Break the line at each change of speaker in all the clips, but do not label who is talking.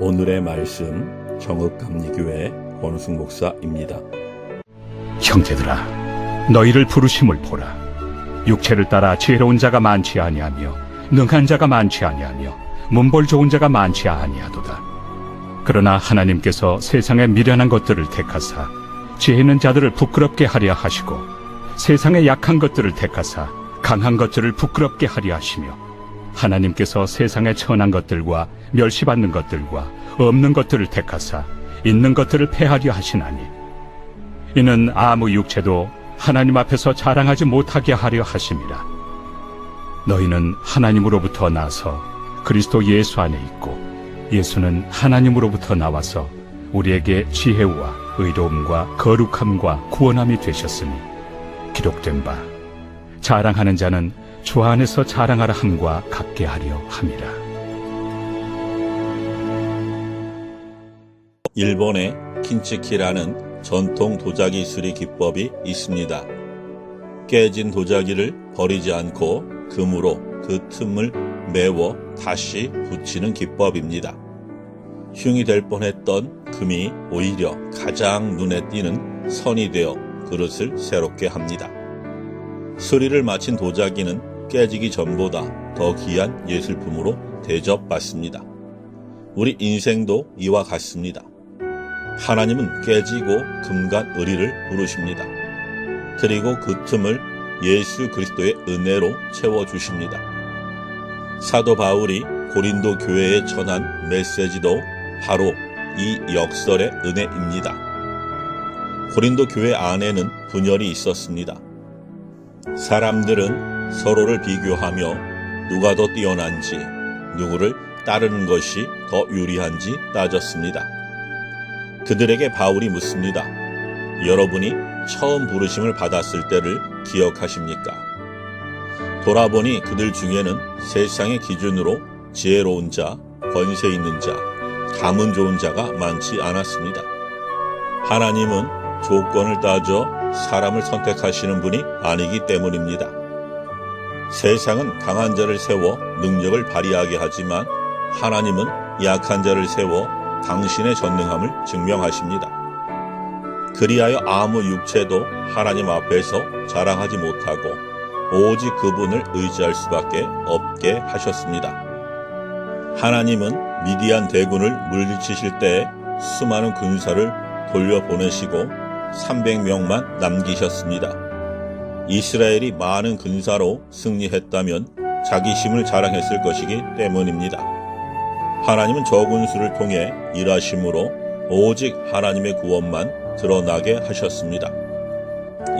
오늘의 말씀 정읍감리교회 권우승 목사입니다.
형제들아, 너희를 부르심을 보라. 육체를 따라 지혜로운 자가 많지 아니하며 능한 자가 많지 아니하며 문벌 좋은 자가 많지 아니하도다. 그러나 하나님께서 세상의 미련한 것들을 택하사 지혜 있는 자들을 부끄럽게 하려 하시고 세상의 약한 것들을 택하사 강한 것들을 부끄럽게 하려 하시며 하나님께서 세상의 천한 것들과 멸시받는 것들과 없는 것들을 택하사 있는 것들을 패하려 하시나니 이는 아무 육체도 하나님 앞에서 자랑하지 못하게 하려 하심이라. 너희는 하나님으로부터 나서 그리스도 예수 안에 있고 예수는 하나님으로부터 나와서 우리에게 지혜와 의로움과 거룩함과 구원함이 되셨으니 기록된 바 자랑하는 자는 주 안에서 자랑하라 함과 같게 하려 함이라.
일본에 킨치키라는 전통 도자기 수리 기법이 있습니다. 깨진 도자기를 버리지 않고 금으로 그 틈을 메워 다시 붙이는 기법입니다. 흉이 될 뻔했던 금이 오히려 가장 눈에 띄는 선이 되어 그릇을 새롭게 합니다. 수리를 마친 도자기는 깨지기 전보다 더 귀한 예술품으로 대접받습니다. 우리 인생도 이와 같습니다. 하나님은 깨지고 금간 의리를 부르십니다. 그리고 그 틈을 예수 그리스도의 은혜로 채워주십니다. 사도 바울이 고린도 교회에 전한 메시지도 바로 이 역설의 은혜입니다. 고린도 교회 안에는 분열이 있었습니다. 사람들은 서로를 비교하며 누가 더 뛰어난지, 누구를 따르는 것이 더 유리한지 따졌습니다. 그들에게 바울이 묻습니다. 여러분이 처음 부르심을 받았을 때를 기억하십니까? 돌아보니 그들 중에는 세상의 기준으로 지혜로운 자, 권세 있는 자, 가문 좋은 자가 많지 않았습니다. 하나님은 조건을 따져 사람을 선택하시는 분이 아니기 때문입니다. 세상은 강한 자를 세워 능력을 발휘하게 하지만 하나님은 약한 자를 세워 당신의 전능함을 증명하십니다. 그리하여 아무 육체도 하나님 앞에서 자랑하지 못하고 오직 그분을 의지할 수밖에 없게 하셨습니다. 하나님은 미디안 대군을 물리치실 때에 수많은 군사를 돌려보내시고 300명만 남기셨습니다. 이스라엘이 많은 군사로 승리했다면 자기심을 자랑했을 것이기 때문입니다. 하나님은 적은 수를 통해 일하심으로 오직 하나님의 구원만 드러나게 하셨습니다.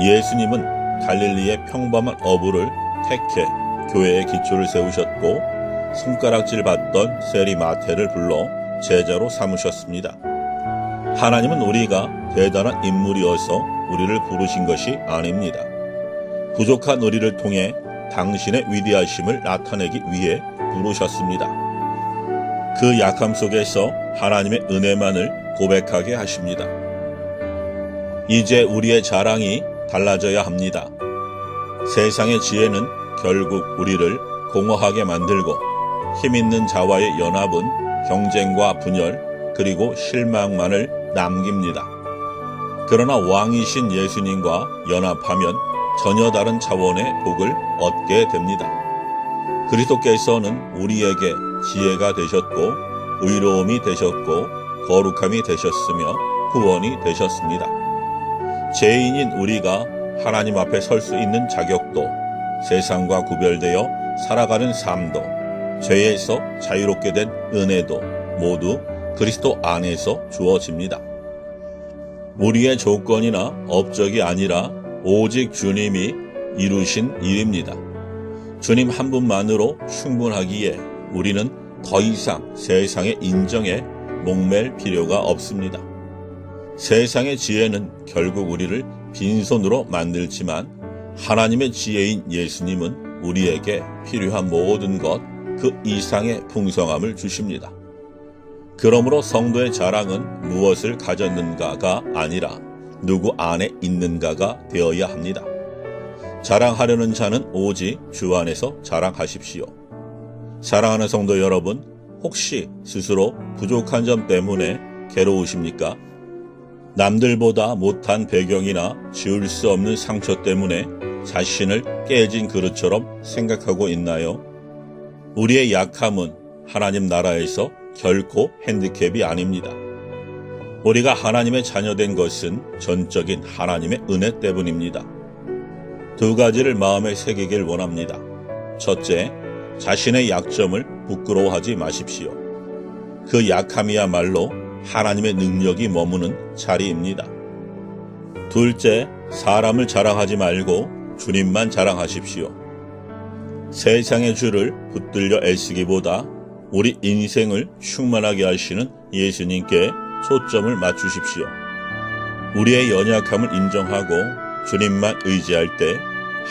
예수님은 갈릴리의 평범한 어부를 택해 교회의 기초를 세우셨고 손가락질 받던 세리 마태를 불러 제자로 삼으셨습니다. 하나님은 우리가 대단한 인물이어서 우리를 부르신 것이 아닙니다. 부족한 우리를 통해 당신의 위대하심을 나타내기 위해 부르셨습니다. 그 약함 속에서 하나님의 은혜만을 고백하게 하십니다. 이제 우리의 자랑이 달라져야 합니다. 세상의 지혜는 결국 우리를 공허하게 만들고 힘있는 자와의 연합은 경쟁과 분열 그리고 실망만을 남깁니다. 그러나 왕이신 예수님과 연합하면 전혀 다른 차원의 복을 얻게 됩니다. 그리스도께서는 우리에게 지혜가 되셨고 의로움이 되셨고 거룩함이 되셨으며 구원이 되셨습니다. 죄인인 우리가 하나님 앞에 설 수 있는 자격도 세상과 구별되어 살아가는 삶도 죄에서 자유롭게 된 은혜도 모두 그리스도 안에서 주어집니다. 우리의 조건이나 업적이 아니라 오직 주님이 이루신 일입니다. 주님 한 분만으로 충분하기에 우리는 더 이상 세상의 인정에 목맬 필요가 없습니다. 세상의 지혜는 결국 우리를 빈손으로 만들지만 하나님의 지혜인 예수님은 우리에게 필요한 모든 것 그 이상의 풍성함을 주십니다. 그러므로 성도의 자랑은 무엇을 가졌는가가 아니라 누구 안에 있는가가 되어야 합니다. 자랑하려는 자는 오직 주 안에서 자랑하십시오. 사랑하는 성도 여러분, 혹시 스스로 부족한 점 때문에 괴로우십니까? 남들보다 못한 배경이나 지울 수 없는 상처 때문에 자신을 깨진 그릇처럼 생각하고 있나요? 우리의 약함은 하나님 나라에서 결코 핸디캡이 아닙니다. 우리가 하나님의 자녀된 것은 전적인 하나님의 은혜 때문입니다. 두 가지를 마음에 새기길 원합니다. 첫째, 자신의 약점을 부끄러워하지 마십시오. 그 약함이야말로 하나님의 능력이 머무는 자리입니다. 둘째, 사람을 자랑하지 말고 주님만 자랑하십시오. 세상의 주를 붙들려 애쓰기보다 우리 인생을 충만하게 하시는 예수님께 초점을 맞추십시오. 우리의 연약함을 인정하고 주님만 의지할 때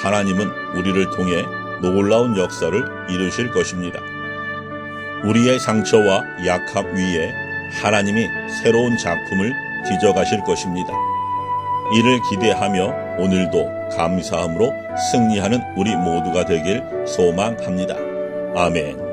하나님은 우리를 통해 놀라운 역사를 이루실 것입니다. 우리의 상처와 약함 위에 하나님이 새로운 작품을 빚어가실 것입니다. 이를 기대하며 오늘도 감사함으로 승리하는 우리 모두가 되길 소망합니다. 아멘.